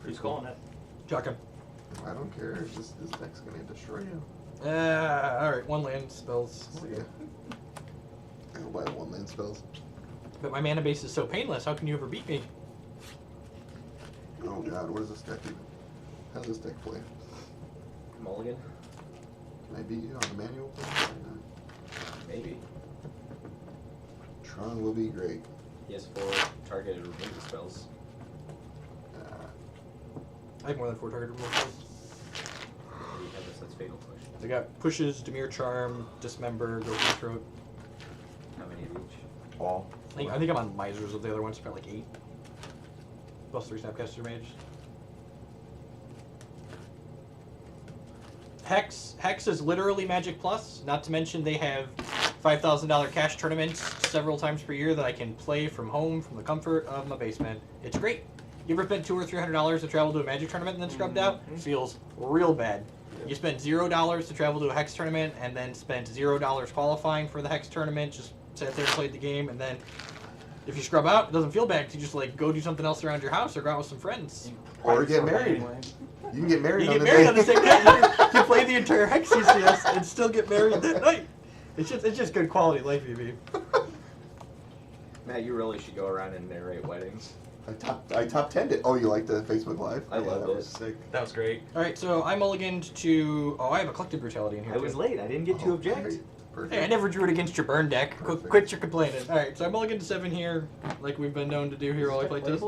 Who's calling it? Chuck him. I don't care. This deck's gonna destroy you. Alright, 1 land spells. See ya. I'll buy 1 land spells. But my mana base is so painless, how can you ever beat me? Oh god, what is this deck even? How does this deck play? Mulligan? Can I beat you on the manual play? Maybe. Tron will be great. He has 4 targeted removal spells. I have more than 4 target removal spells. Maybe he has this, that's Fatal Push. They got pushes, Dimir Charm, Dismember, Go for the Throat. How many of each? All. I think I'm on Misers with the other ones, probably like 8. Plus 3 Snapcaster Mage. Hex is literally Magic Plus, not to mention they have $5,000 cash tournaments several times per year that I can play from home, from the comfort of my basement. It's great. You ever spent $200 or $300 to travel to a Magic tournament and then scrubbed out? Feels real bad. You spent $0 to travel to a Hex tournament and then spent $0 qualifying for the Hex tournament, just sat there and played the game, and then if you scrub out, it doesn't feel bad because you just like go do something else around your house or go out with some friends. Or get married. You can get married You on get the married day. on the same day. You can play the entire Hex CCS and still get married that night. It's just good quality life, EV. Matt, you really should go around and narrate weddings. I top 10'd it. Oh, you like the Facebook Live? I loved that it. was sick. That was great. All right, so I mulliganed to. Oh, I have a Collective Brutality in here. I was late. I didn't get to object. Great. Perfect. Hey, I never drew it against your burn deck. Perfect. Quit your complaining. All right, so I mulliganed to 7 here, like we've been known to do here while I play this.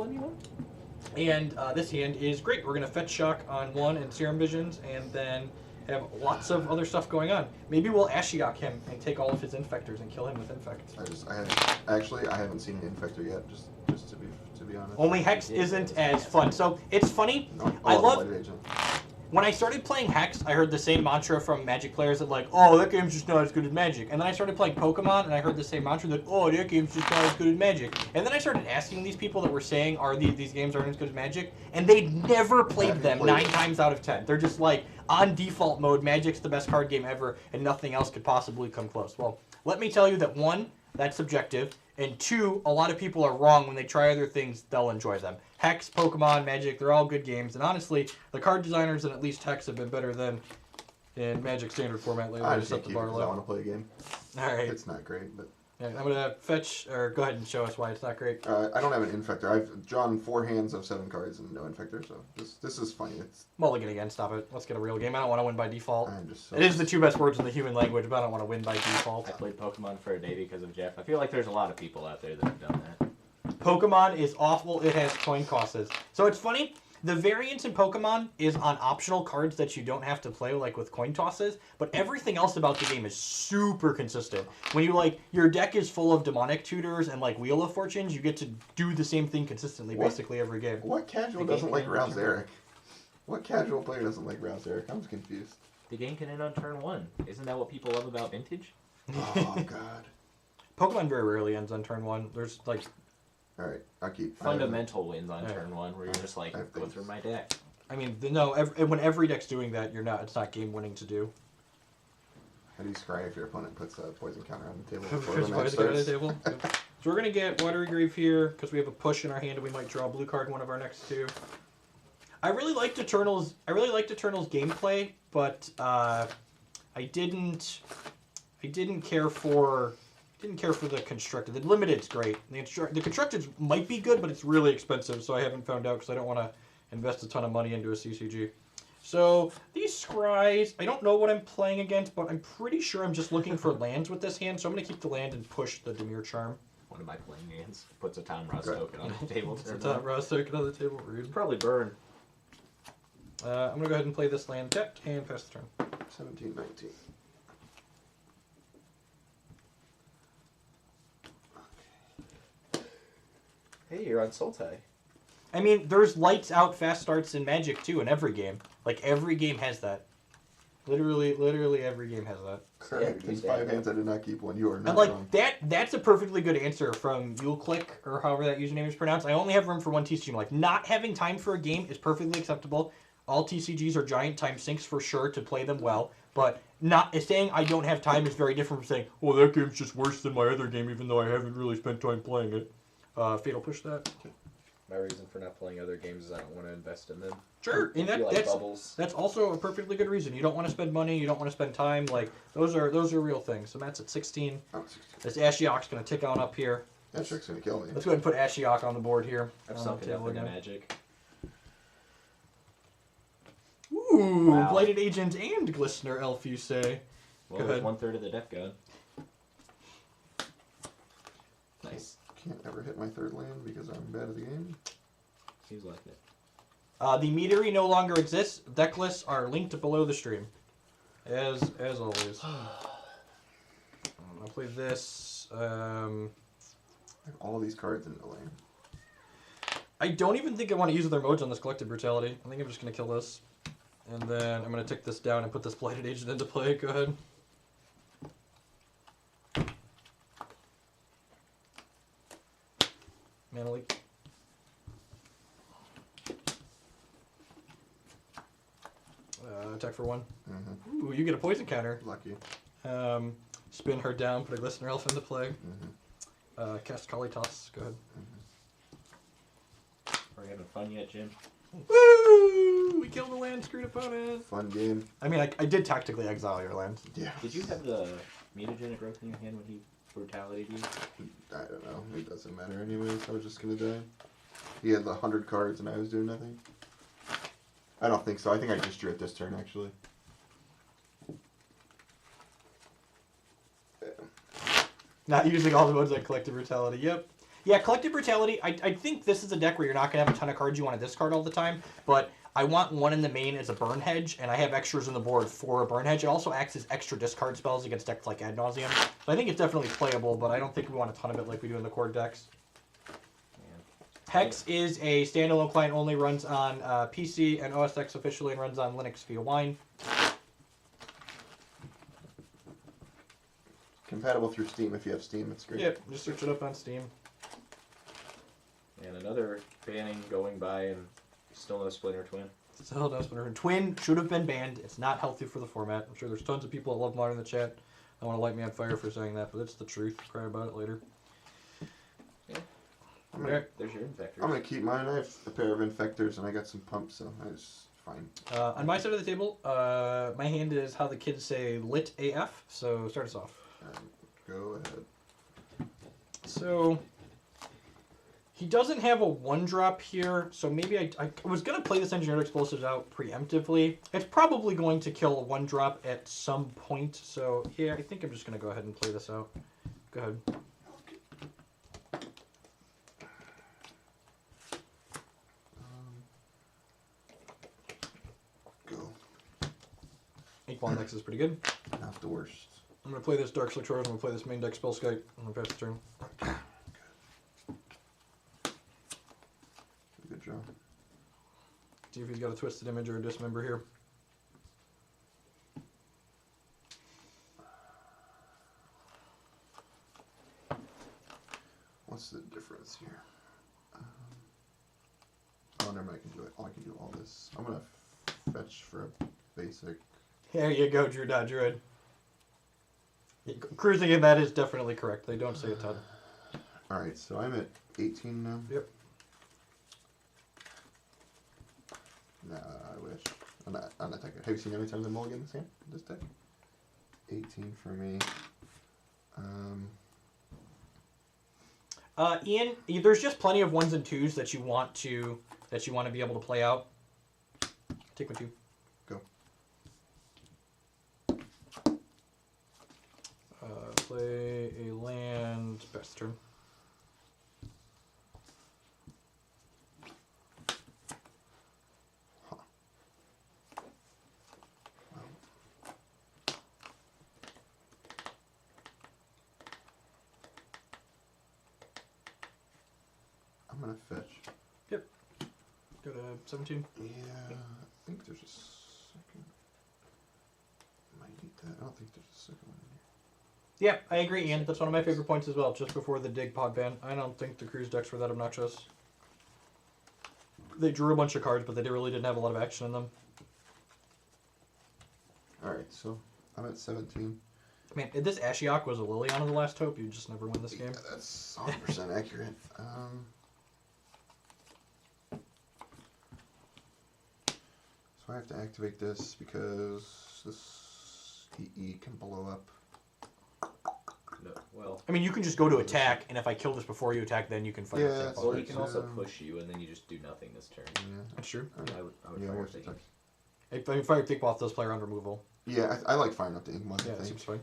And this hand is great. We're gonna fetch shock on 1 and Serum Visions, and then have lots of other stuff going on. Maybe we'll Ashiok him and take all of his Infectors and kill him with Infect. I haven't seen the Infector yet. Just to be honest. Only Hex isn't as fun. So it's funny. No. I Oh, love. the White Agent. When I started playing Hex, I heard the same mantra from Magic players that like, oh, that game's just not as good as Magic. And then I started playing Pokemon, and I heard the same mantra that, oh, that game's just not as good as Magic. And then I started asking these people that were saying, these games aren't as good as Magic, and they'd never played them 9 times out of 10. They're just like, on default mode, Magic's the best card game ever, and nothing else could possibly come close. Well, let me tell you that 1, that's subjective, and 2, a lot of people are wrong. When they try other things, they'll enjoy them. Hex, Pokemon, Magic, they're all good games. And honestly, the card designers in at least Hex have been better than in Magic standard format lately. I Just just up the bar I low. want to play a game. All right. It's not great, but Yeah, I'm going to fetch, or go ahead and show us why it's not great. I don't have an Infector. I've drawn 4 hands of 7 cards and no Infector, so this is funny. It's Mulligan again, stop it. Let's get a real game. I don't want to win by default. I'm just so It is the 2 best words in the human language, but I don't want to win by default. I played Pokemon for a day because of Jeff. I feel like there's a lot of people out there that have done that. Pokemon is awful. It has coin tosses. So it's funny. The variance in Pokemon is on optional cards that you don't have to play, like with coin tosses, but everything else about the game is super consistent. When you, like, your deck is full of Demonic Tutors and, like, Wheel of Fortunes, you get to do the same thing consistently, basically every game. What casual doesn't like Rouse Eric? What casual player doesn't like Rouse Eric? I'm confused. The game can end on turn 1. Isn't that what people love about Vintage? Oh, God. Pokemon very rarely ends on turn 1. There's, like... Alright, I'll keep... Fundamental wins on Alright. turn 1 where you're just like, go through my deck. I mean, no, when every deck's doing that, it's not game-winning to do. How do you scry if your opponent puts a poison counter on the table Puts before the match poison counter on the starts? table. So we're going to get Watery Grave here, because we have a push in our hand, and we might draw a blue card in one of our next 2. I really liked Eternal's gameplay, but I didn't care for the constructed. The limited's great. The constructed might be good, but it's really expensive, so I haven't found out because I don't want to invest a ton of money into a CCG. So these scries, I don't know what I'm playing against, but I'm pretty sure I'm just looking for lands with this hand, so I'm going to keep the land and push the Dimir Charm. One of my playing hands puts a Tom Ross token on the table. It's a Tom Ross token on the table. Rude. Probably burn. I'm going to go ahead and play this land tapped and pass the turn. 17, 19. Hey, you're on Sultai. I mean, there's lights out fast starts in Magic too in every game. Like every game has that. Literally every game has that. Correct. These 5 hands I did not keep one. You are not And like wrong. that's a perfectly good answer from YouClick or however that username is pronounced. I only have room for 1 TCG. Like not having time for a game is perfectly acceptable. All TCGs are giant time sinks for sure to play them well, but not saying I don't have time is very different from saying, "Oh, that game's just worse than my other game," even though I haven't really spent time playing it. Fatal push that. Okay. My reason for not playing other games is I don't want to invest in them. Sure, and I feel like that's bubbles. that's also a perfectly good reason. You don't want to spend money. You don't want to spend time. Like those are real things. So Matt's at 16. Oh, 16. This Ashiok's gonna tick on up here. That trick's gonna kill me. Let's go ahead and put Ashiok on the board here. I've sunk enough into Magic. Ooh, Wow. Blighted Agent and Glistener Elf, you say? Well, Go there's ahead. 1/3 of the deck gone. Nice. Can't ever hit my third land because I'm bad at the game. Seems like it. The metery no longer exists. Deck lists are linked below the stream, as always. I'll play this. I have all these cards in the lane. I don't even think I want to use their modes on this Collective Brutality. I think I'm just going to kill this. And then I'm going to take this down and put this Blighted Agent into play. Go ahead. Mana leak. Attack for 1. Mm-hmm. Ooh, you get a poison counter. Lucky. Spin her down, put a Glistener Elf into play. Mm-hmm. Cast Kalitas. Go ahead. Are we having fun yet, Jim? Woo! We killed the land, screwed opponent. Fun game. I mean, I did tactically exile your land. Yeah. Did you have the mutagenic growth in your hand when he brutality you? I don't know. It doesn't matter anyways. I was just gonna die. He had the 100 cards and I was doing nothing. I don't think so. I think I just drew it this turn actually. Not using all the modes like Collective Brutality. Yep. Yeah, Collective Brutality, I think this is a deck where you're not going to have a ton of cards you want to discard all the time, but I want one in the main as a burn hedge, and I have extras on the board for a burn hedge. It also acts as extra discard spells against decks like Ad Nauseam. So I think it's definitely playable, but I don't think we want a ton of it like we do in the core decks. Hex is a standalone client, only runs on PC and OS X officially, and runs on Linux via Wine. Compatible through Steam if you have Steam. It's great. Yep, just search it up on Steam. And another banning going by and still no Splinter Twin. Still no Splinter Twin should have been banned. It's not healthy for the format. I'm sure there's tons of people that love Modern in the chat. I want to light me on fire for saying that, but it's the truth. Cry about it later. Yeah. Okay. There's your Infectors. I'm gonna keep mine. I have a pair of Infectors and I got some pumps, so it's fine. On my side of the table, my hand is how the kids say lit AF, so start us off. Go ahead. So, he doesn't have a 1-drop here, so maybe I was going to play this Engineered Explosives out preemptively. It's probably going to kill a 1-drop at some point, so yeah, I think I'm just going to go ahead and play this out. Go ahead. Go. Inkball Index is pretty good. Not the worst. I'm going to play this Dark Slick Shores, I'm going to play this main deck Spellskite. I'm going to pass the turn. Good job. See if he's got a Twisted Image or a Dismember here. What's the difference here? Oh, never mind. I can do it. Oh, I can do all this. I'm gonna fetch for a basic. There you go, Drew Dot Druid. Cruising in that is definitely correct. They don't say a ton. Alright, so I'm at 18 now. Yep. Nah, I wish. I'm not that good. Have you seen how many times I mulligan this hand? This deck? 18 for me. Ian, there's just plenty of 1s and 2s that you want to be able to play out. Take my 2. Go. Play a land. Best turn. Huh. Well. I'm gonna fetch. Yep. Go to 17. Yeah, I think there's a second. Might need that. I don't think there's a second one in here. Yeah, I agree, Ian. That's one of my favorite points as well, just before the dig pod ban. I don't think the cruise decks were that obnoxious. They drew a bunch of cards, but they really didn't have a lot of action in them. Alright, so I'm at 17. Man, if this Ashiok was a Liliana of the Last Hope, you'd just never win this game. Yeah, that's 100% accurate. I have to activate this because this EE can blow up. No, well, I mean, you can just go to attack, and if I kill this before you attack, then you can fight. Yeah, the same that's boss. well, he can also push you, and then you just do nothing this turn. Yeah. That's true. I would Yeah, fire works the attack. If I fire Big Boss, does player on removal. Yeah, I like firing up the ink month, Yeah, I that think. seems fine.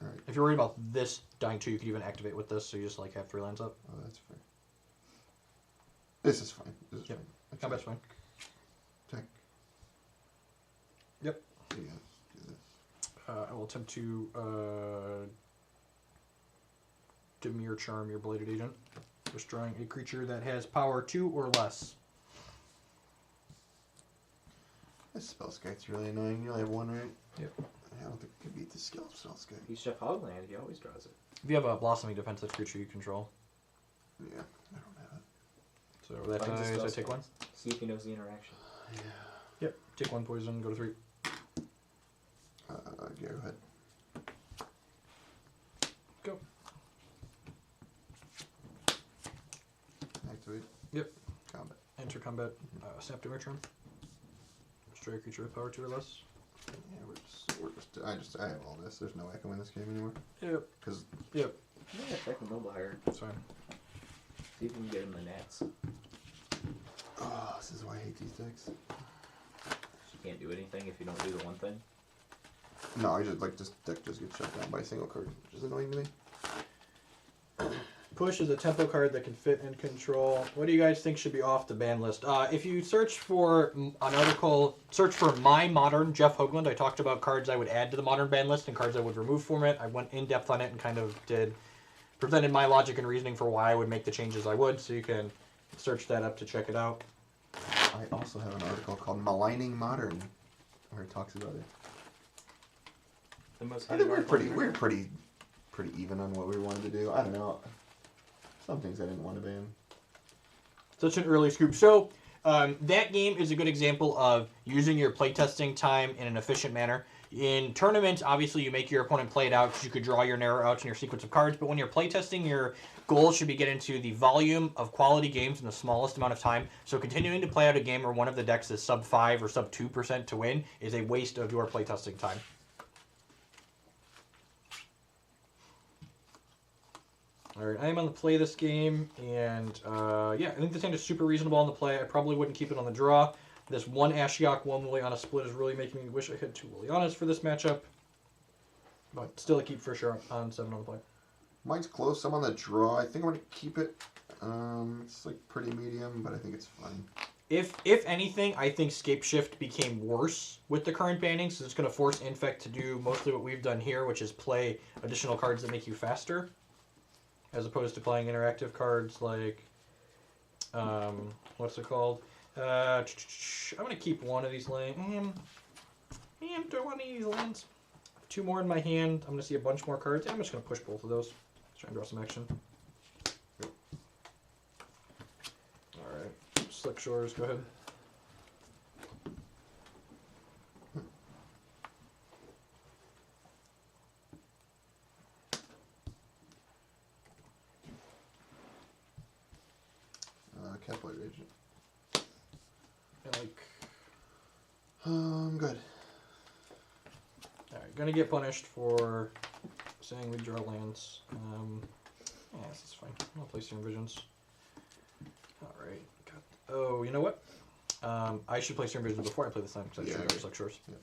Alright. If you're worried about this dying too, you could even activate with this, so you just like have 3 lands up. Oh, that's fair. This is fine. This is Yep. fine. Combat's fine. Attack. Yep. Yeah, do this. I will attempt to Dimir Charm your Bladed Agent, destroying a creature that has power 2 or less. This Spellskite's really annoying. You only have 1, right? Yep. I don't think I can beat the skill of Spellskite. He's Chef Hogland. He always draws it. If you have a Blossoming Defensive creature you control, Yeah, I don't have it. so that Finds a dies, I spell take 1. See if he knows the interaction. Yeah. Yep, take 1 poison, go to 3. Yeah, go ahead. Go. Activate. Yep. Combat. Enter combat, snap Dimir Charm. Destroy a creature with power 2 or less. Yeah, I have all this. There's no echo in this game anymore. Yep. Because Yep. Yeah, check the Noble Hire. That's fine. See if we can get him the Nats. oh, this is why I hate these decks. You can't do anything if you don't do the one thing. No, I just like this deck just gets shut down by a single card, which is annoying to me. Push is a tempo card that can fit in control. What do you guys think should be off the ban list? If you search for an article, search for My Modern Jeff Hoagland. I talked about cards I would add to the modern ban list and cards I would remove from it. I went in depth on it and kind of presented my logic and reasoning for why I would make the changes I would. So you can search that up to check it out. I also have an article called Maligning Modern, where it talks about it. The most I think we're pretty even on what we wanted to do. I don't know. Some things I didn't want to ban. Such an early scoop. So that game is a good example of using your playtesting time in an efficient manner. In tournaments, obviously, you make your opponent play it out because you could draw your narrow outs in your sequence of cards. But when you're playtesting, your goal should be get into the volume of quality games in the smallest amount of time. So continuing to play out a game where one of the decks is sub 5 or sub 2% to win is a waste of your playtesting time. Alright, I am on the play this game, and yeah, I think this hand is super reasonable on the play. I probably wouldn't keep it on the draw. This one Ashiok, one Liliana split is really making me wish I had 2 Lilianas for this matchup. But still a keep for sure on 7 on the play. Mine's close. I'm on the draw. I think I'm going to keep it. It's like pretty medium, but I think it's fine. If anything, I think Scape Shift became worse with the current banning, so it's going to force Infect to do mostly what we've done here, which is play additional cards that make you faster, as opposed to playing interactive cards like, what's it called? I'm going to keep one of these lands. Do I want any of these lands? 2 more in my hand. I'm going to see a bunch more cards. I'm just going to push both of those. Let's try and draw some action. Alright. Slick Shores, go ahead. Kepler Agent. And like, Good. alright, gonna get punished for saying we draw lands. Yeah, this is fine. I'll play Serum Visions. Alright. Oh, you know what? I should play Serum Visions before I play this time because I should Slick Shores. Yeah.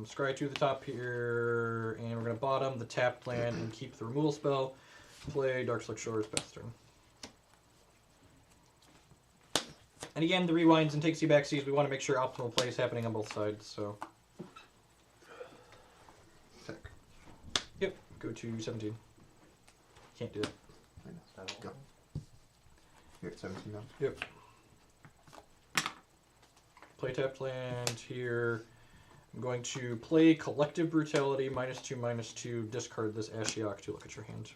Scry 2 at the top here, and we're gonna bottom the tapped land and keep the removal spell. Play Dark Slick Shores past turn. And again, the rewinds and takes you back seas, we want to make sure optimal play is happening on both sides, so. Tech. Yep, go to 17. Can't do that. I know. Go. You're at 17 now. Yep. Play tapped land here. I'm going to play Collective Brutality, -2/-2, discard this Ashiok to look at your hand.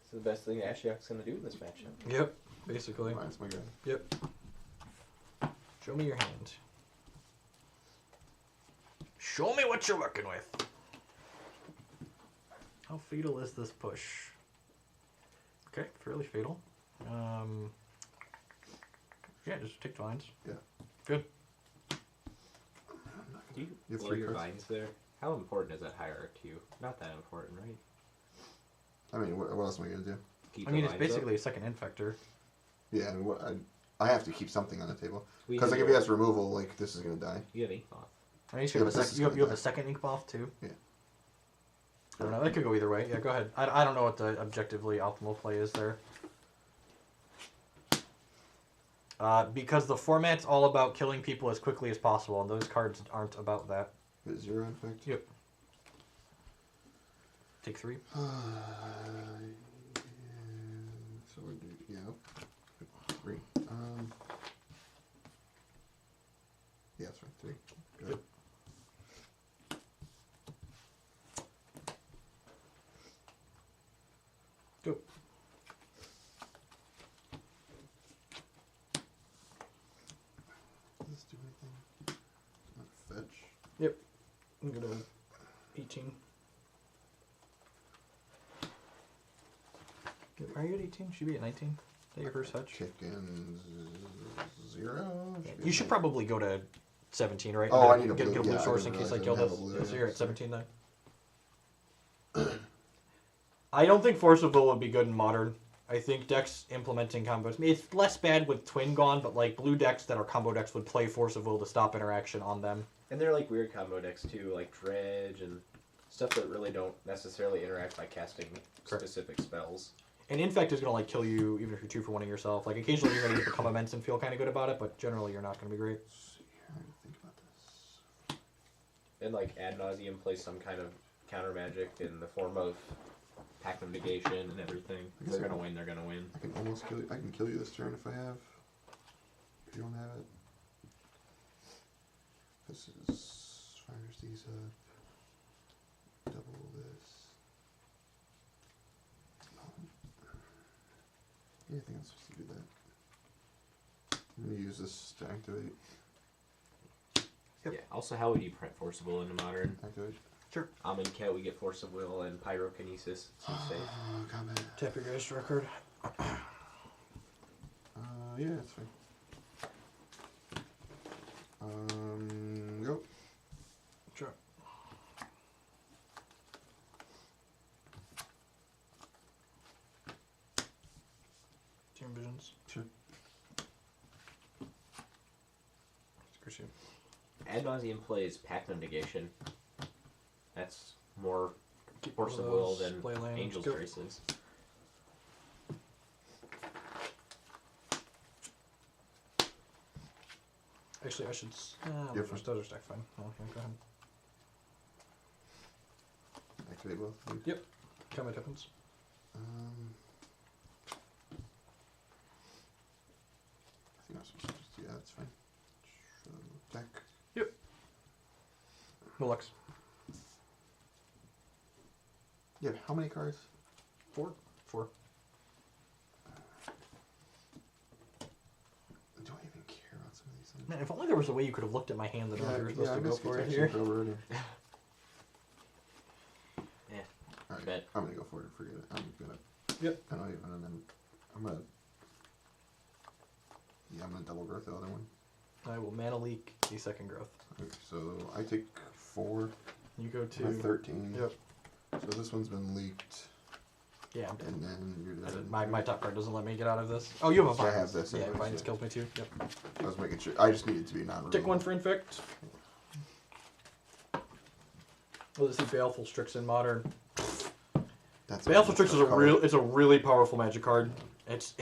It's the best thing Ashiok's going to do in this matchup. Yep, basically. Mine's my guy. Yep. Show me your hand. Show me what you're working with. How fatal is this push? Okay, fairly fatal. Yeah, just take 2 lines. Yeah. Good. Do you You have blow 3 your cards? vines there? How important is that hierarchy to you? Not that important, right? I mean, what else am I gonna do? Keep I the mean, it's vines up? basically a second infector. Yeah, I mean, I have to keep something on the table We because have like if he has removal, like this is gonna die. You have ink moth. I mean, Yeah, but this is you have gonna a die. second ink moth too. Yeah. I don't know. That could go either way. Yeah, go ahead. I don't know what the objectively optimal play is there. Because the format's all about killing people as quickly as possible, and those cards aren't about that. Hit 0 infect. Yep. Take 3. So we do, yeah. 3. Yeah, that's right. 3. Good. Yep. Go. Does this do anything? Not fetch. Yep. I'm gonna 18. Are you at 18? Should be at 19. Is that your first touch? Kick in 0. You should probably go to 17, right? Oh, I need a get blue. a blue Yeah, I source in didn't case I realize kill I didn't this. have a blue. Yeah, so you're at Sorry. 17 then. I don't think Force of Will would be good in Modern. I think decks implementing combos. I mean, it's less bad with Twin gone, but like blue decks that are combo decks would play Force of Will to stop interaction on them. And they're like weird combo decks too, like Dredge and stuff that really don't necessarily interact by casting specific spells. And Infect is going to like kill you even if you're 2 for 1-ing yourself. Like occasionally you're going to get become immense and feel kind of good about it, but generally you're not going to be great. Let's see here. I didn't think about this. And like Ad Nauseam plays some kind of counter magic in the form of Pact Negation and everything. If they're gonna win, they're gonna win. I can almost kill you. I can kill you this turn if I have. If you don't have it. This is fires these up. Double this. Yeah, I think I'm supposed to do that. I'm gonna use this to activate. Yep. Yeah. Also, how would you print Forcible into Modern? Activate. Sure. Amonkhet, we get Force of Will and Pyrokinesis. Seems safe. Combat. Tap your guy's record. Yeah, that's fine. Go. Sure. Team Visions. Sure. Screw you. Ad Nauseam plays Pact Negation. That's more Keep Force one of of Will those, than play lands, Angel's go. Traces. Actually, I should. You're First other stack, fine. Oh, okay, go ahead. Activate both. Please. Yep. Combat happens. I think I'm supposed to just do that. That's fine. Deck. No Lux. Yeah. How many cards? 4. 4. Do I even care about some of these things? Man, if only there was a way you could have looked at my hand that you were supposed I to go missed for it protection here. already. Yeah. Alright, Bet. I'm gonna go for it and forget it. I'm gonna. Yep. I don't even, and then I'm gonna. Yeah, I'm gonna double growth the other one. I will mana leak the second growth. Okay, so I take 4. You go to. My 13. Yep. So this one's been leaked, Yeah, I'm dead. and then you're dead. My top card doesn't let me get out of this. Oh, you have a So I Vines. have this Yeah, anyways, Vines yeah. kills me too. Yep. I was making sure. I just needed to be non-removable. Take 1 for Infect. Oh, let's see Baleful Strix in Modern. That's Baleful Strix is card. it's a really powerful magic card. It's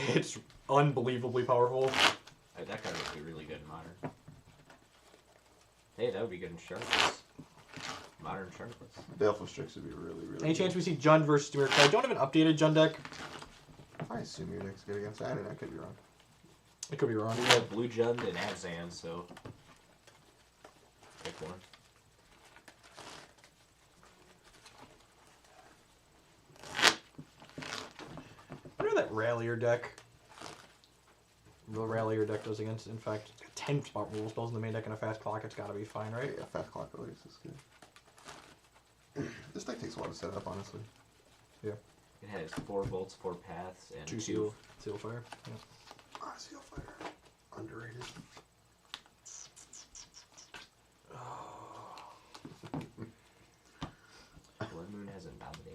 unbelievably powerful. That card would be really good in Modern. Hey, that would be good in Sharpless. Modern Sharpless. Baleful Strix would be really Any good. chance we see Jund versus Dimir? I don't have an updated Jund deck. I assume your deck's good against that, and I could be wrong. I could be wrong. We have Blue Jund and Abzan, so pick one. What are that Rallier deck? The Rallier deck does against Infect. 10 spot rule spells in the main deck and a fast clock. It's got to be fine, right? Yeah, fast clock release is good. This deck takes a while to set up, honestly. Yeah. It has 4 bolts, 4 paths, and 2 2 seal fire. Yeah. Ah, Seal Fire. Underrated.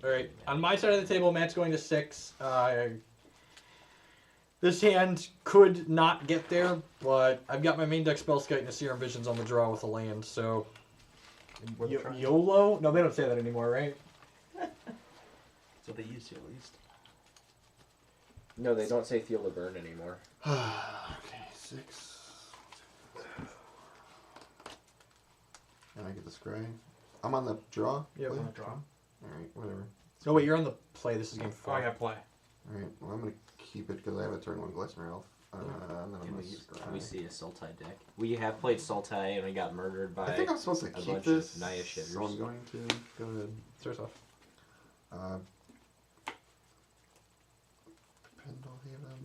All right. On my side of the table, Matt's going to 6. This hand could not get there, but I've got my main deck Spellskite and a Serum Visions on the draw with a land, so... YOLO? No, they don't say that anymore, right? That's what they used to, at least. No, they don't say feel the burn anymore. Okay, 6. And I get the scry. I'm on the draw? Yep. Play? On the draw. Alright, whatever. No, wait, you're on the play. This is game Oh, 4. I gotta play. Alright, well, I'm gonna keep it because I have a turn 1 Glismer Elf. And then I'm Can gonna we scry. see a Sultai deck? We have played Sultai and we got murdered by. I think I'm supposed to a keep bunch this, of Naya shitters. so I'm going to. Go ahead. Start off. Pendlehaven.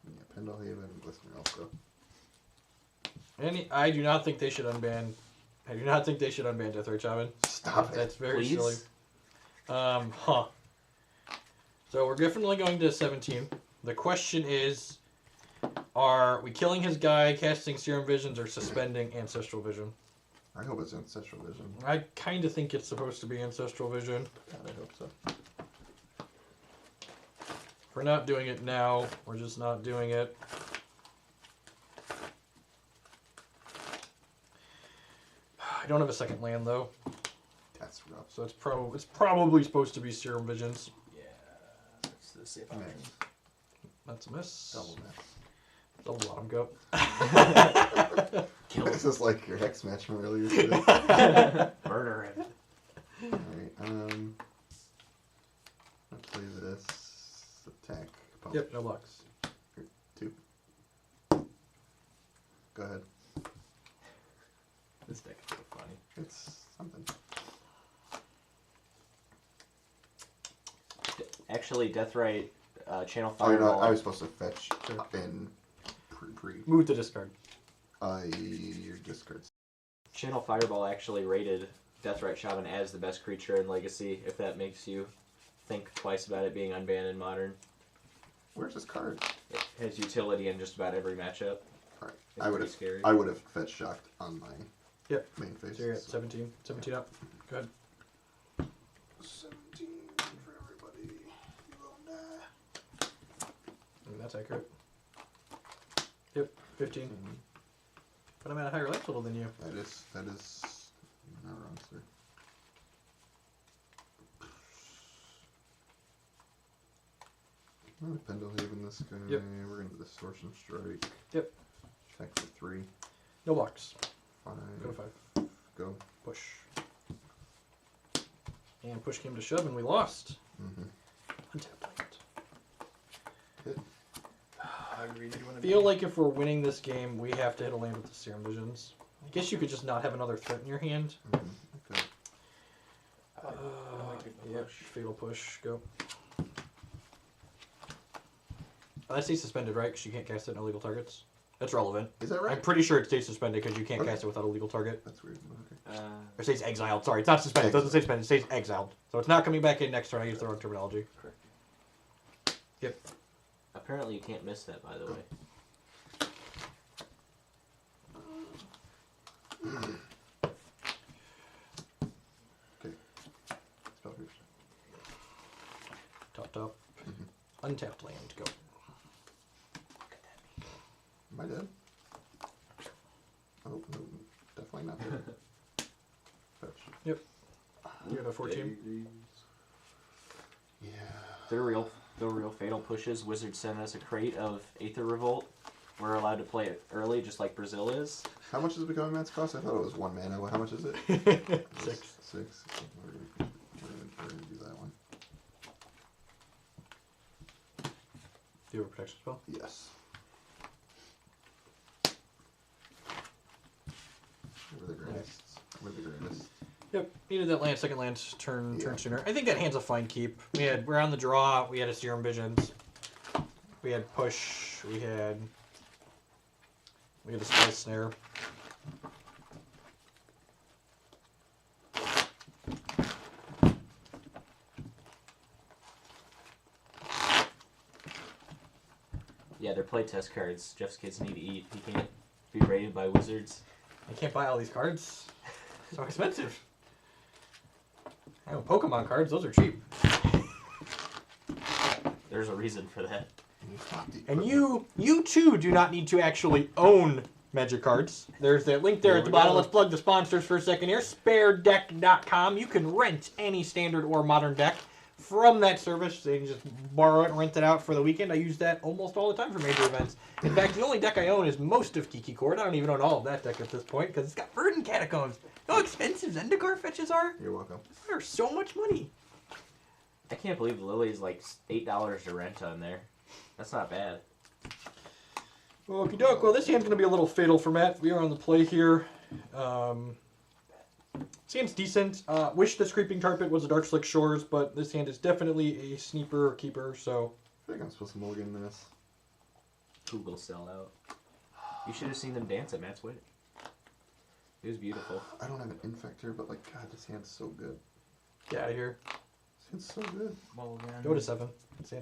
Yeah, Pendlehaven and Glismer Elf go. I do not think they should unban. I do not think they should unban Deathrite Shaman. Stop it. That's very Please? silly. Huh. So we're definitely going to 17. The question is, are we killing his guy, casting Serum Visions, or suspending Ancestral Vision? I hope it's Ancestral Vision. I kind of think it's supposed to be Ancestral Vision. God, I hope so. If we're not doing it now, we're just not doing it. I don't have a second land though, That's rough. so it's probably supposed to be Serum Visions. Yeah. That's the safe option. Miss. That's a miss. Double miss. Double bottom go. Kill This him. is like your hex match from earlier today. Murder him. Alright, I'll play this. Attack. Yep, no blocks. 2. Go ahead. This deck is so funny. It's something. Actually, Deathrite, Channel Oh, you know, Fireball. I was supposed to fetch Sure. in pre. Move to discard. Your discards. Channel Fireball actually rated Deathrite Shaman as the best creature in Legacy, if that makes you think twice about it being unbanned in Modern. Where's this card? It has utility in just about every matchup. Alright. It's I would pretty have scary. I would have fetch shocked on my main face. So you're at 17. 17 up. Go ahead. 17 for everybody. You will die. That's accurate. Yep, 15. But I'm at a higher life total than you. That is not wrong, sir. I'm gonna Pendlehaven this guy. Yep. We're gonna do the Sorcerer Strike. Yep. Attack for 3. No blocks. 5. Go to 5. Go. Push. And push came to shove and we lost. Mm-hmm. Untapped land. I really want to Feel like if we're winning this game, we have to hit a land with the Serum Visions. I guess you could just not have another threat in your hand. Mm-hmm. Okay. Yep, fatal push, go. Oh, that stays suspended, right? Because you can't cast it on illegal targets. That's relevant. Is that I'm right? pretty sure it stays suspended because you can't Okay. cast it without a legal target. That's weird. Okay. Or it stays exiled. Sorry, it's not suspended. It doesn't say suspended. It stays exiled. So it's not coming back in next turn. I used the wrong terminology. Correct. Yep. Apparently you can't miss that, by the way. Okay. Spell pierce. Top. Untapped land, go. Am I dead? Oh, no. Definitely not dead. Fetch. You have a 14. Yeah. The real fatal pushes. Wizards sent us a crate of Aether Revolt. We're allowed to play it early, just like Brazil is. How much does Becoming Man's cost? I thought it was 1 mana. How much is it? 6. 6. We're gonna do that one. Do you have a protection spell? Yes. We're the greatest. We're the greatest. Yep, needed that land, second land, turn Yeah. sooner. I think that hand's a fine keep. We're on the draw, we had a Serum Visions. We had push, we had a Spell Snare. Yeah, they're playtest cards. Jeff's kids need to eat. He can't be rated by Wizards. I can't buy all these cards. So expensive. Oh, Pokemon cards, those are cheap. There's a reason for that. And you too do not need to actually own Magic cards. There's that link there at the bottom. Let's plug the sponsors for a second here. SpareDeck.com. You can rent any standard or modern deck from that service. So you can just borrow it and rent it out for the weekend. I use that almost all the time for major events. In fact, the only deck I own is most of Kiki Court. I don't even own all of that deck at this point because it's got Verdant Catacombs. You know how expensive Zendikar fetches are? You're welcome. They're so much money. I can't believe Lily's like $8 to rent on there. That's not bad. Okie doke. Well, this hand's going to be a little fatal for Matt. We are on the play here. This hand's decent. Wish this Creeping Carpet was a Dark Slick Shores, but this hand is definitely a sneaper or keeper, so... I think I'm supposed to mulligan this. Google sell out. You should have seen them dance at Matt's wedding. It was beautiful. I don't have an Infector, but like, God, this hand's so good. Get out of here. This hand's so good. Go to 7.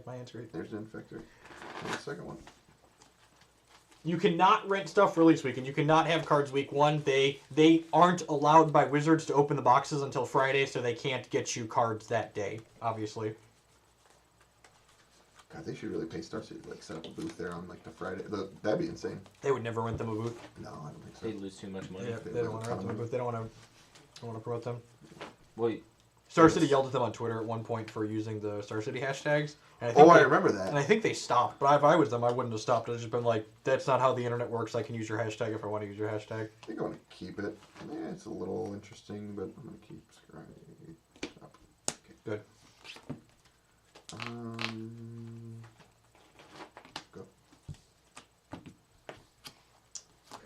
My hand's great. There's an Infector. And the second one. You cannot rent stuff release weekend. You cannot have cards week 1. They aren't allowed by Wizards to open the boxes until Friday, so they can't get you cards that day, obviously. God, they should really pay Star City to like set up a booth there on like the Friday. That'd be insane. They would never rent them a booth. No, I don't think so. They'd lose too much money. Yeah, they don't want to rent them a booth. They don't want to promote them. Well, Star City yelled at them on Twitter at one point for using the Star City hashtags. And I remember that. And I think they stopped. But if I was them, I wouldn't have stopped. I'd just been like, that's not how the internet works. I can use your hashtag if I want to use your hashtag. I think I want to keep it. Yeah, it's a little interesting, but I'm going to keep Scry up. Okay. Good. Go.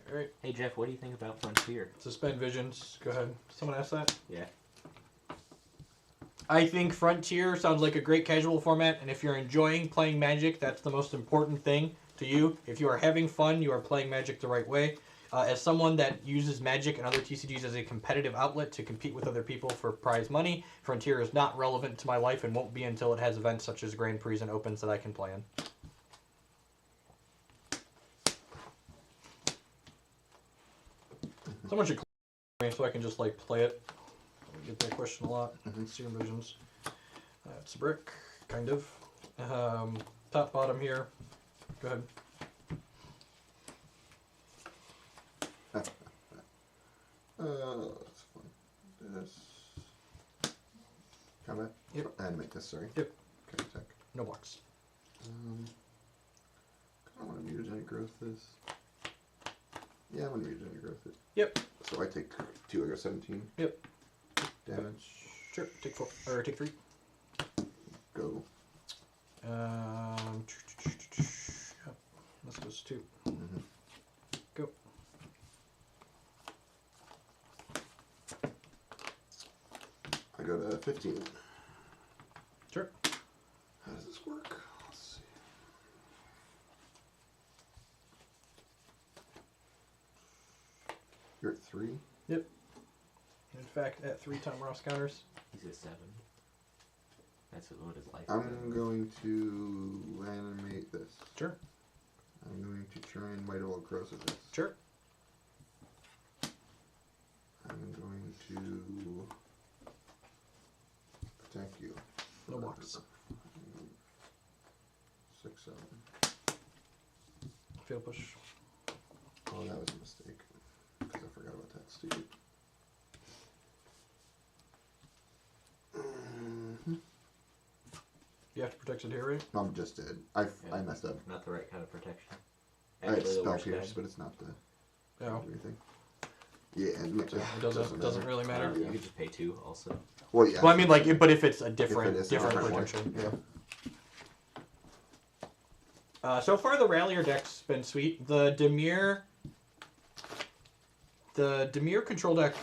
All right. hey Jeff, what do you think about Frontier? Suspend visions. Go ahead. Someone asked that? Yeah. I think Frontier sounds like a great casual format, and if you're enjoying playing Magic, that's the most important thing to you. If you are having fun, you are playing Magic the right way. As someone that uses Magic and other TCGs as a competitive outlet to compete with other people for prize money, Frontier is not relevant to my life and won't be until it has events such as Grand Prix and Opens that I can play in. Someone should call me so I can just like play it. I get that question a lot. Serum Visions. It's a brick, kind of. Top, bottom here. Go ahead. That's fine. This. Combat? Yep. And make this, sorry. Yep. Okay, attack. No blocks. I want to mutagenic growth this. Yeah, I'm going to mutagenic growth it. Yep. So I take 2, I go 17. Yep. Damage. Sure. Take 4 or take 3. Go. Yep. This goes 2. Mm-hmm. Go. I go to 15. Sure. How does this work? Let's see. You're at 3? Yep. In fact, at 3 Tom Ross counters. He's at 7. That's what his life is. I'm going to animate this. Sure. I'm going to try and Might of Old Crows with this. Sure. I'm going to attack you. No blocks. 6, 7. Fail push. Oh, that was a mistake. Because I forgot about that. Stupid. You have to protect it here, right? No, I'm just dead. I messed up. Not the right kind of protection. I had Actually, the Spell worst Pierce, kind. but it's not the No. anything. Yeah, and It doesn't really matter. You could just pay 2 also. Well, yeah. Well, I mean, like, but if it's a If different, it is different one. protection. Yeah. So far, the Rallier deck's been sweet. The Dimir control deck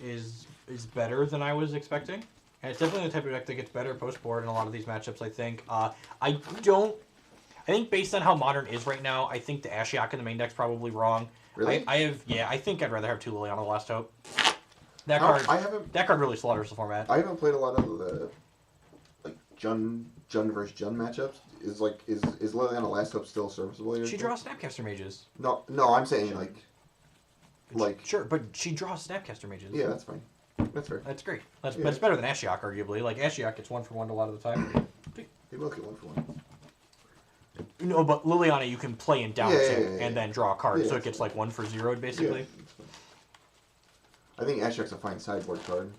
is better than I was expecting, and it's definitely the type of deck that gets better post board in a lot of these matchups. I think. I think based on how Modern is right now, I think the Ashiok in the main deck's probably wrong. Really? I think I'd rather have 2 Liliana Last Hope. That card really slaughters the format. I haven't played a lot of the like Jun versus Jun matchups. Is Liliana Last Hope still serviceable here? She draws Snapcaster Mages. No, I'm saying like. Sure, but she draws Snapcaster Mages. Yeah, that's fine. That's fair. That's great. That's Yeah. that's better than Ashiok, arguably. Like Ashiok gets 1-for-1 a lot of the time. They both get 1-for-1. No, but Liliana you can play in down Yeah, tick yeah, yeah, and then draw a card, Yeah, so it that's gets fine. like 1-for-0 basically. Yeah, that's fine. I think Ashiok's a fine sideboard card.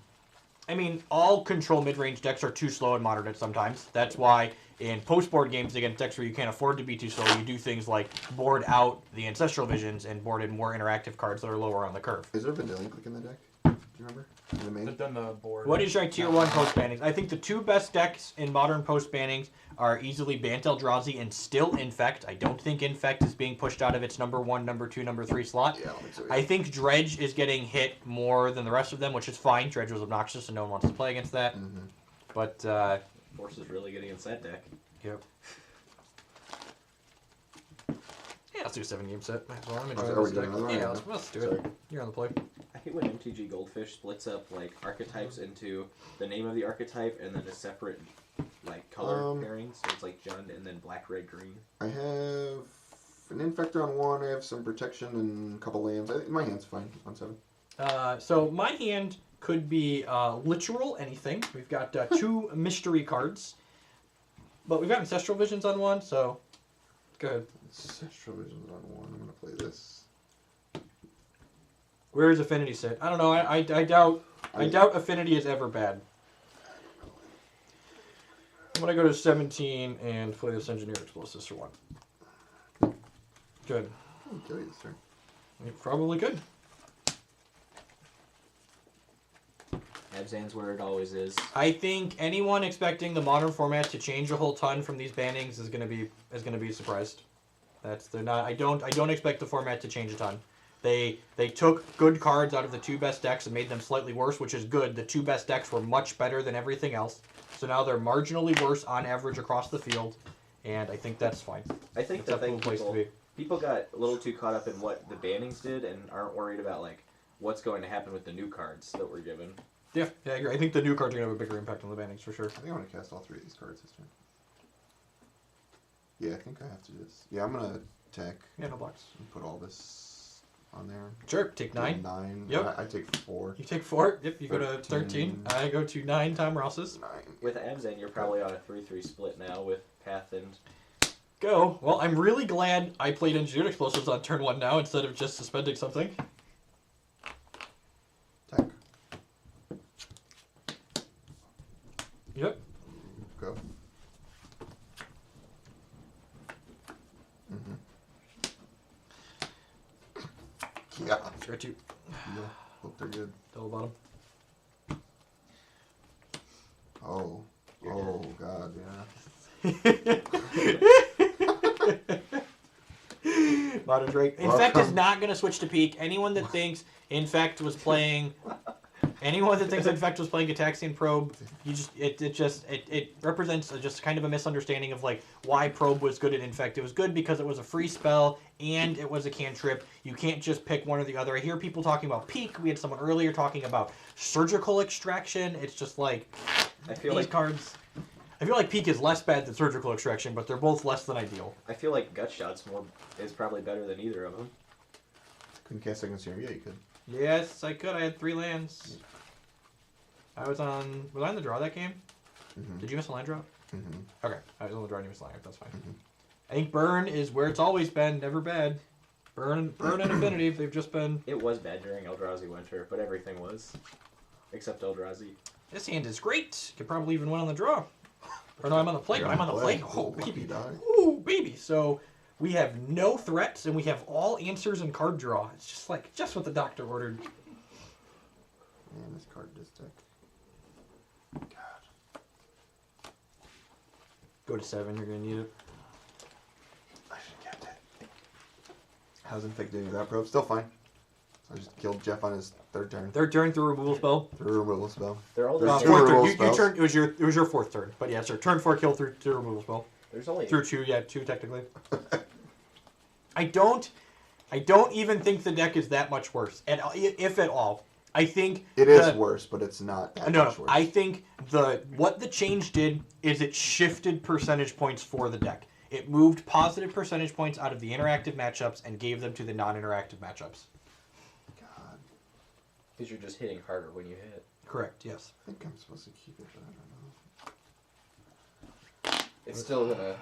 I mean, all control mid-range decks are too slow and modern at sometimes. That's why in post-board games against decks where you can't afford to be too slow, you do things like board out the Ancestral Visions and board in more interactive cards that are lower on the curve. Is there a Vendilion Click in the deck? Do you remember? In the main? They've done the board. What is your tier 1 post-bannings? I think the two best decks in modern post-bannings are easily Bant Eldrazi and still Infect. I don't think Infect is being pushed out of its number 1, number 2, number 3 slot. Yeah, I don't think so. I think Dredge is getting hit more than the rest of them, which is fine. Dredge was obnoxious and no one wants to play against that. Mm-hmm. But, Force is really getting against that deck. yep. Yeah, let's do a 7-game set. Might as well. I'm Oh, enjoying are we this doing deck. another one? Yeah, let's do Sorry. it. You're on the play. I hate when MTG Goldfish splits up like archetypes into the name of the archetype and then a separate like color pairing. So it's like Jund and then black, red, green. I have an Infector on 1. I have some protection and a couple lands. My hand's fine on 7. So my hand could be literal anything. We've got 2 mystery cards. But we've got Ancestral Visions on 1, so go ahead. Ancestral Visions on 1. I'm going to play this. Where is Affinity sit? I don't know. I doubt Affinity is ever bad. I'm gonna go to 17 and play this Engineer Explosives for 1. Good. I'll kill you this turn. You probably could. Abzan's where it always is. I think anyone expecting the modern format to change a whole ton from these bannings is gonna be surprised. They're not. I don't expect the format to change a ton. They took good cards out of the 2 best decks and made them slightly worse, which is good. The 2 best decks were much better than everything else. So now they're marginally worse on average across the field, and I think that's fine. I think That's a cool place to be. people got a little too caught up in what the bannings did and aren't worried about like what's going to happen with the new cards that were given. Yeah, I agree. I think the new cards are going to have a bigger impact on the bannings for sure. I think I'm going to cast all 3 of these cards this turn. Yeah, I think I have to do this. Yeah, I'm going to attack Yeah, no blocks. and put all this on there. Sure, take 9. 9. Yep. I take 4. You take 4. Yep, you go to 13. 13. I go to 9 Tom Rouses. 9. With Abzan, you're probably on a 3-3 split now with Path and Go. Well, I'm really glad I played Engineered Explosives on turn 1 now instead of just suspending something. Attack. Yep. Go. Mm-hmm. Yeah. Try to Yeah. Hope they're good. double bottom. Oh. You're Oh, God, yeah. Modern Drake. Infect is not going to switch to Peak. Anyone that thinks Infect was playing Gataxian Probe, it represents just kind of a misunderstanding of like why Probe was good at Infect. It was good because it was a free spell and it was a cantrip. You can't just pick one or the other. I hear people talking about Peak. We had someone earlier talking about Surgical Extraction. It's just like I feel these like cards. I feel like Peak is less bad than Surgical Extraction, but they're both less than ideal. I feel like Gut Shot's is probably better than either of them. Couldn't cast Second Serum. Yeah, you could. Yes, I could. I had 3 lands. Was I on the draw that game? Mm-hmm. Did you miss a land drop? Mm-hmm. Okay, I was on the draw and you missed a land. That's fine. Mhm. I think Burn is where it's always been, never bad. Burn and Affinity, they've just been... It was bad during Eldrazi Winter, but everything was. Except Eldrazi. This hand is great. Could probably even win on the draw. Or no, I'm on the play, but I'm on the play. Oh, Lucky baby. die. Ooh, baby. So we have no threats and we have all answers and card draw. It's just like, just what the doctor ordered. Man, this card does deck. God. Go to 7, you're going to need it. I should get that. How's Infect doing with that probe? Still fine. So I just killed Jeff on his 3rd turn. 3rd turn through removal spell. Through a removal spell. They're all There's the two Fourth turn. removal You spells. turned, it was your 4th turn. But yeah, sir. Turn 4 kill through removal spell. There's only Through 2, yeah, 2 technically. I don't even think the deck is that much worse, if at all. I think It is worse, but it's not that no. much worse. I think what the change did is it shifted percentage points for the deck. It moved positive percentage points out of the interactive matchups and gave them to the non-interactive matchups. God. because you're just hitting harder when you hit. Correct, yes. I think I'm supposed to keep it, but I don't know. It's still gonna.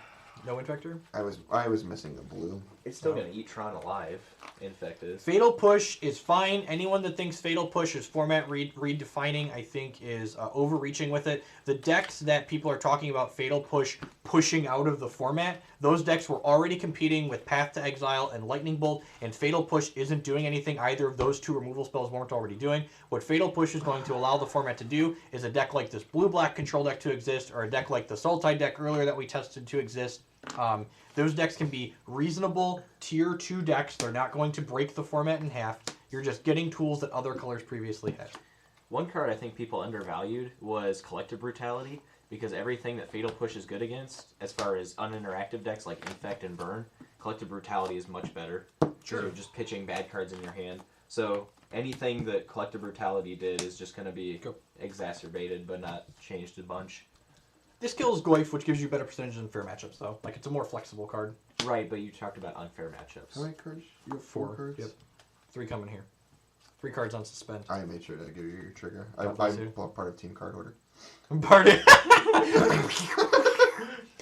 No Infector? I was missing the blue. It's still gonna eat Tron alive. Infect is. Fatal Push is fine. Anyone that thinks Fatal Push is format redefining, I think, is overreaching with it. The decks that people are talking about Fatal Push pushing out of the format, those decks were already competing with Path to Exile and Lightning Bolt, and Fatal Push isn't doing anything either of those two removal spells weren't already doing. What Fatal Push is going to allow the format to do is a deck like this blue-black control deck to exist, or a deck like the Sultai deck earlier that we tested to exist. Those decks can be reasonable tier 2 decks. They're not going to break the format in half. You're just getting tools that other colors previously had. One card I think people undervalued was Collective Brutality, because everything that Fatal Push is good against, as far as uninteractive decks like Infect and Burn, Collective Brutality is much better. Sure. You're just pitching bad cards in your hand. So anything that Collective Brutality did is just going to be exacerbated, but not changed a bunch. This kills Goyf, which gives you better percentages in fair matchups, though. Like, it's a more flexible card. Right, but you talked about unfair matchups. How many cards? You have 4 4. cards? Yep. 3 coming here. 3 cards on suspend. I made sure to give you your trigger. God I'm bless you. part of Team Card Order. Pardon.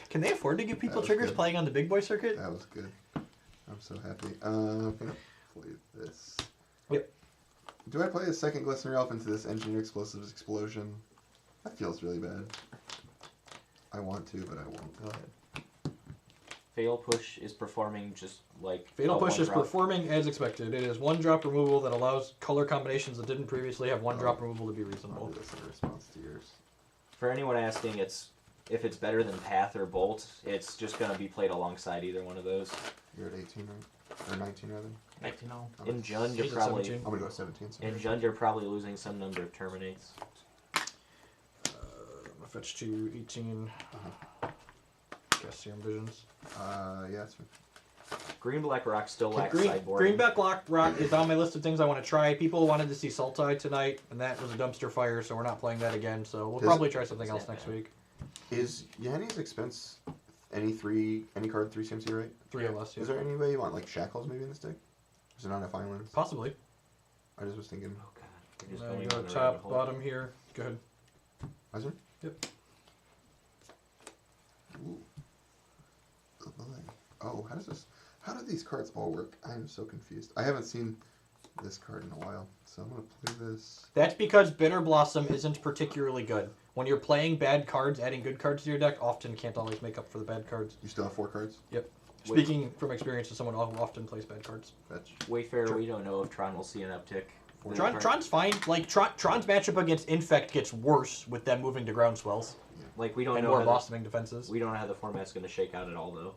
Can they afford to give people That was triggers good. playing on the big boy circuit? That was good. I'm so happy. I'm gonna play this. Yep. Do I play a second Glistener Elf into this Engineer Explosives Explosion? That feels really bad. I want to, but I won't. Go ahead. Fatal Push is performing just like Fatal a Push is one-drop. performing as expected. It is 1-drop removal that allows color combinations that didn't previously have 1-drop removal to be I'll reasonable. do this in response to yours. For anyone asking, if it's better than Path or Bolt, it's just going to be played alongside either one of those. You're at 18, right? Or 19, rather? 19 all. In Jund, you're He's at probably 17. I'm gonna go 17. Sorry. in Jund you're probably losing some number of Terminates. I'm gonna fetch to 18. Guess Serum Visions. Yeah, that's fine. Green Black Rock still lacks Green, sideboard. Greenback Rock is on my list of things I want to try. People wanted to see Sultai tonight, and that was a dumpster fire, so we're not playing that again. So we'll Does- probably try something else Isn't next that week. Is Yanni's expense any card 3 CMC, right? 3 or less, yeah. Is there any way you want like Shackles maybe in this deck? Is it not enough islands? Possibly. I just was thinking. Oh god. You're just Then going go on the rabbit top, hole. bottom here. Go ahead. Isaac? Yep. Ooh. Oh, how do these cards all work? I am so confused. I haven't seen this card in a while, so I'm gonna play this. That's because Bitter Blossom isn't particularly good. When you're playing bad cards, adding good cards to your deck often can't always make up for the bad cards. You still have 4 cards? Yep. Wait. Speaking from experience as someone who often plays bad cards. Fetch. Wayfarer, Sure. we don't know if Tron will see an uptick. for Tron's fine. Like, Tron's matchup against Infect gets worse with them moving to Groundswells Like we don't and know more how blossoming defenses. we don't know how the format's going to shake out at all though.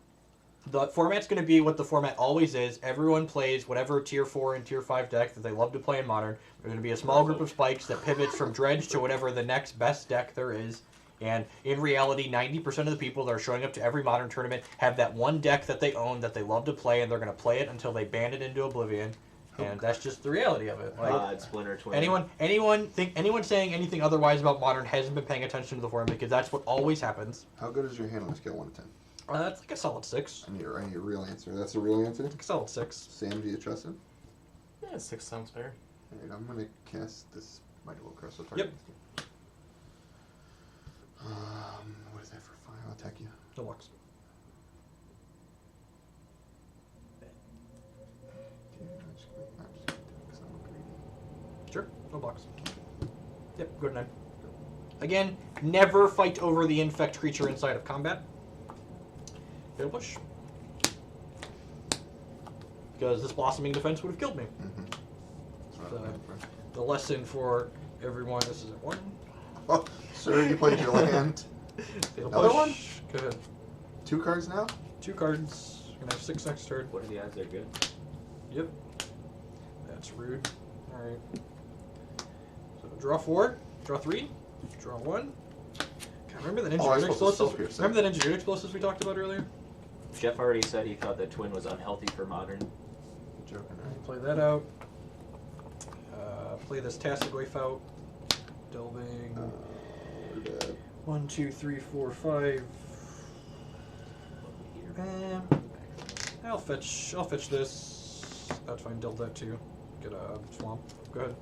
The format's going to be what the format always is. Everyone plays whatever tier 4 and tier 5 deck that they love to play in Modern. There's going to be a small group of spikes that pivots from Dredge to whatever the next best deck there is. And in reality, 90% of the people that are showing up to every Modern tournament have that one deck that they own that they love to play, and they're going to play it until they ban it into oblivion. And that's just the reality of it. Like, Splinter Twin. anyone saying anything otherwise about Modern hasn't been paying attention to the format, because that's what always happens. How good is your hand on a scale 1 to 10? That's like a solid 6. I need a real answer. That's a real answer? Like a solid 6. Sam, do you trust him? Yeah, 6 sounds fair. Alright, I'm gonna cast this Mighty Will Crystal Yep. target. What is that for 5? I'll attack you. No blocks. I'm just gonna do it 'cause I'm greedy. Sure, no blocks. Yep, go to 9. Again, never fight over the infect creature inside of combat. Fatal push. Because this blossoming defense would have killed me. Mm-hmm. The lesson for everyone, this is at 1. Oh, sir, you played your land. Fatal Another push. one? Go ahead. 2 cards now? 2 cards. You're gonna have 6 next turn. What are the odds they're good? Yep. That's rude. Alright. So draw 4, draw 3, draw 1. God, remember that Oh, I engineered was supposed to explosives? self-pierce, Remember that engineered explosives we talked about earlier? Jeff already said he thought that Twin was unhealthy for Modern. Joking, right? Play that out. Play this Tassigwave out. Delving. We're dead. 1, 2, 3, 4, 5. I'll fetch this. That's fine. Delve that too. Get a swamp. Go ahead.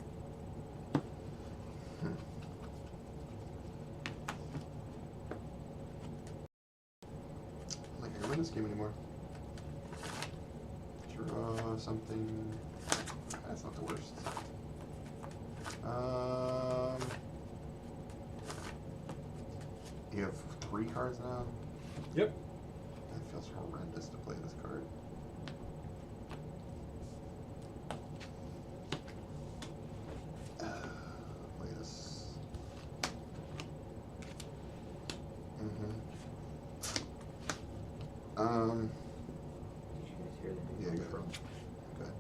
this game anymore. Draw something. That's not the worst. You have 3 cards now? Yep. That feels horrendous to play this card. Play this. Did you guys hear the Yeah, news go from? Okay.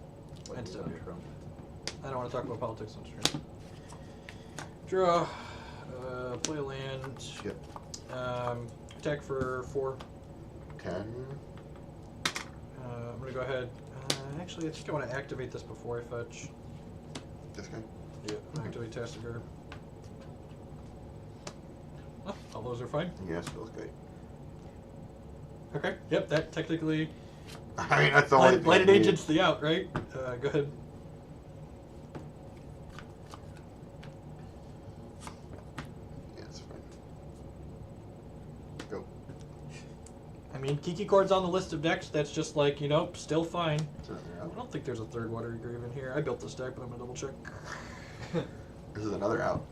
What And news so- on Trump? I don't want to talk about politics on stream. Draw. Play a land. Yep. Attack for 4. 10. I'm going to go ahead. Actually, I think I want to activate this before I fetch. This guy? Yeah. Activate Tastiger. Oh, all those are fine. Yes, feels great. Okay. Yep, that technically. I mean, that's the only thing. Lighted I need. Agent's the out, right? Go ahead. Yeah, it's fine. Go. I mean, Kiki Chord's on the list of decks. That's just like, still fine. Certainly I out. don't think there's a third Watery Grave in here. I built this deck, but I'm going to double check. This is another out.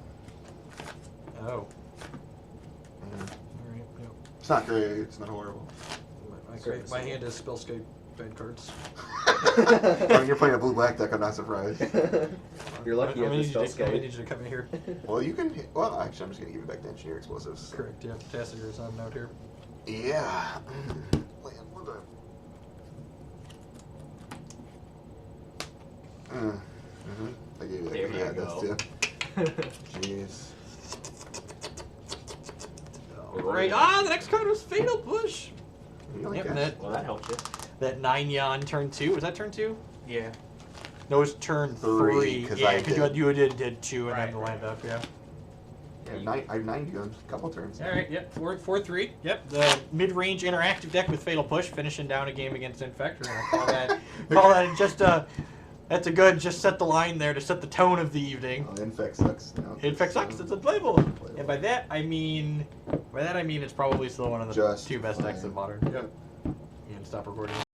Oh. Mhm. Alright, yep. It's not great. It's not horrible. My hand is Spellscape bad cards. I mean, you're playing a blue-black deck. I'm not surprised. You're lucky you I'm have gonna the need spell you to- I'm gonna need scape. you to come in here. Well, you can. Well, actually, I'm just gonna give it back to Engineer Explosives. Correct, yeah. Tastiger is on note here. Yeah. Land one time. I gave you that. There because I you had go. this too. Jeez. Alright, the next card was Fatal Push! You only Yep, cast- that- Well, that helped you. That 9 turn 2. Was that turn 2? Yeah. No, it was turn 3, 3. 'cause Yeah, I because did. you did 2 and Right, then the land up, yeah. I've 9 guns, a couple turns. Alright, yep. 4-3. Yep. The mid-range interactive deck with Fatal Push, finishing down a game against Infect. We're gonna call that just that's a good, just set the line there to set the tone of the evening. Oh, Infect sucks. No, Infect sucks, it's unplayable. And by that I mean it's probably still one of the Just 2 best decks fine. in Modern. Yep. And stop recording.